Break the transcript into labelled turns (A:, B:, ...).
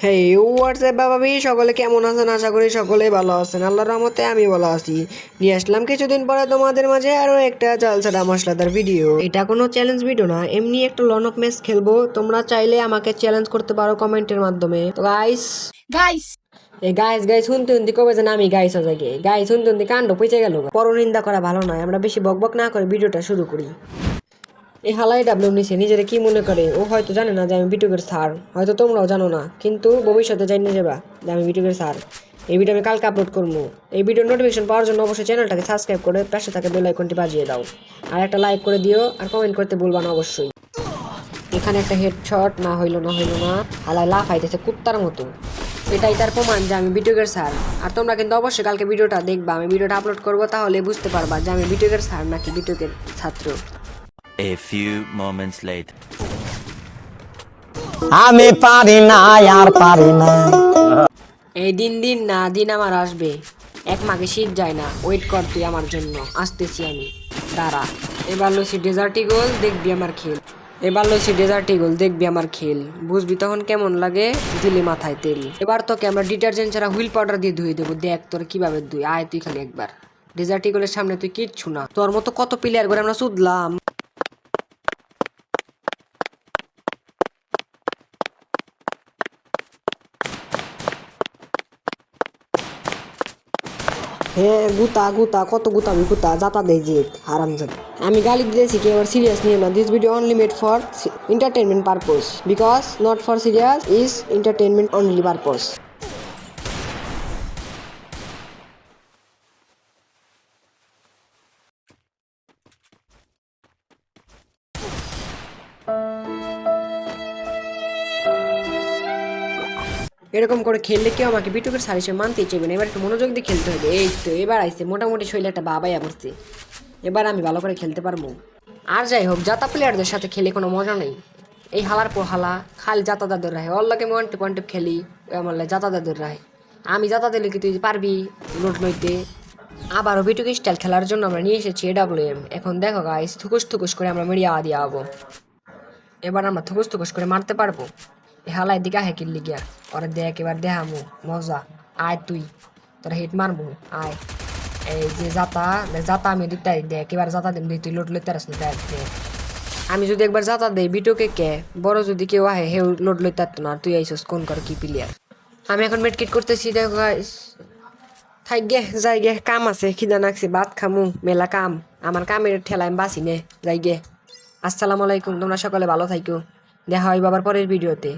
A: হেই WhatsApp বাবাবি, সকলে কেমন আছেন? আশা করি সকলেই ভালো আছেন। আল্লাহর রহমতে আমি ভালো আছি। নিয়ে আসলাম কিছুদিন পরে তোমাদের মাঝে আরো একটা চালছাড়া মশলাদার ভিডিও। এটা কোনো চ্যালেঞ্জ ভিডিও না, এমনি একটা লন অফ ম্যাচ খেলবো। তোমরা চাইলে আমাকে চ্যালেঞ্জ করতে পারো কমেন্টের মাধ্যমে। তো গাইস
B: গাইস
A: এই গাইস গাইস শুনতে শুনতে কবে যেন আমি গাইস হয়ে যাই। গাইস শুনতে শুনতে কাণ্ড পচে গেল। পরনিন্দা করা ভালো নয়, আমরা বেশি বকবক না করে ভিডিওটা শুরু করি। এই হালাই ডাবলু নিচে নিজেরা কি মনে করে, ও হয়তো জানে না যে আমি বিটুকের স্যার, হয়তো তোমরাও জানো না, কিন্তু ভবিষ্যতে জানিয়ে যাবা যে আমি বিটুকের স্যার। এই ভিডিও আমি কালকে আপলোড করবো। এই ভিডিওর নোটিফিকেশন পাওয়ার জন্য অবশ্যই চ্যানেলটাকে সাবস্ক্রাইব করে পাশে থাকা বেল আইকনটি বাজিয়ে দাও, আর একটা লাইক করে দিও, আর কমেন্ট করতে ভুলবা না অবশ্যই। এখানে একটা হেডশট না হইলো না, হালাই লাফ আইতেছে কুত্তার মতো। এটাই তার প্রমাণ যে আমি বিটুকের স্যার। আর তোমরা কিন্তু অবশ্যই কালকে ভিডিওটা দেখবা, আমি ভিডিওটা আপলোড করবো, তাহলে বুঝতে পারবা যে আমি বিটুকের স্যার নাকি বিটুকের ছাত্র।
C: A few moments later.
D: আমি পারি না আর পারি না।
A: এই দিন দিন না দিন আমার আসবে, এক মাকে শীত যায় না, ওয়েট কর তুই আমার জন্য, আসতেছি আমি, দাঁড়া। এবার লসি ডেজার্ট ইগল, দেখবি আমার খেল। এবার লসি ডেজার্ট ইগল, দেখবি আমার খেল, বুঝবি তখন কেমন লাগে, দিলে মাথায় তেল। এবার তোকে আমরা ডিটারজেন্ট ছাড়া হুইল পাউডার দিয়ে ধুয়ে দেবো, দেখ তোর কিভাবে ধুই। আয় তুই খালি একবার, ডেজার্ট ইগলের সামনে তুই কিচ্ছু না। তোর মতো কত প্লেয়ার করে আমরা শুধলাম। হ্যাঁ গুতা গুতা, কত গুতামি গুতা, যাতা দেয় যে হারামজাদ। আমি গালি দিতেছি কি, এবার সিরিয়াস নিয়ে না। This video only made for entertainment purpose, because not for serious, is entertainment only purpose. এরকম করে খেললে কেউ আমাকে বিটুকের সারি সে মানতেই চাইবে না। এবার একটু মনোযোগ দিয়ে খেলতে হবে। এই তো এবার আইসে মোটামুটি শৈলে একটা বাবাইয়া পড়ছে। এবার আমি ভালো করে খেলতে পারবো। আর যাই হোক, জাতা প্লেয়ারদের সাথে খেলে কোনো মজা নেই। এই হালার পর হালা খালি জাতা দাদুর রাহে, অল্লাকে আমি ওয়ান টিপ খেলি, আমার জাতা দাদুর রাহে। আমি জাতা দিলে কি তুই পারবি লোট লইতে? আবারও বিটুকে স্টাইল খেলার জন্য আমরা নিয়ে এসেছি AWM। এখন দেখো গাইস, থুকুস থুকুস করে আমরা মেরিয়া দিয়ে আবো। এবার আমরা থুকুস থুকুস করে মারতে পারবো। এ হালাই দিকে আহে কিল্লি গিয়া, ওরা দেখ এবার দেখামু মজা। আয় তুই, তোরা হিট মারবো, আয়। এই যে জাতা জাতা আমি দিতে দেখ, এবার জাতা দিন তুই লোট লইতে পারস না, দেখ দেখ। আমি যদি একবার জাতা দেই বিটুকে কে বড় যদি কেউ আহে হেউ লোট লইতে পারতো না, আর তুই আইসস কোন কর কি প্লেয়ার। আমি এখন মেডকিট করতেছি, দেখো গাইস। থাক গে যাই গে, কাম আছে, খিদা নাকছে, ভাত খামু, মেলা কাম। আমার কামের ঠেলায় আমি বাঁচি নে, যাই গে। আসসালামু আলাইকুম, তোমরা সকলে ভালো থাইকো। দেখা হয় বাবার পরের ভিডিওতে।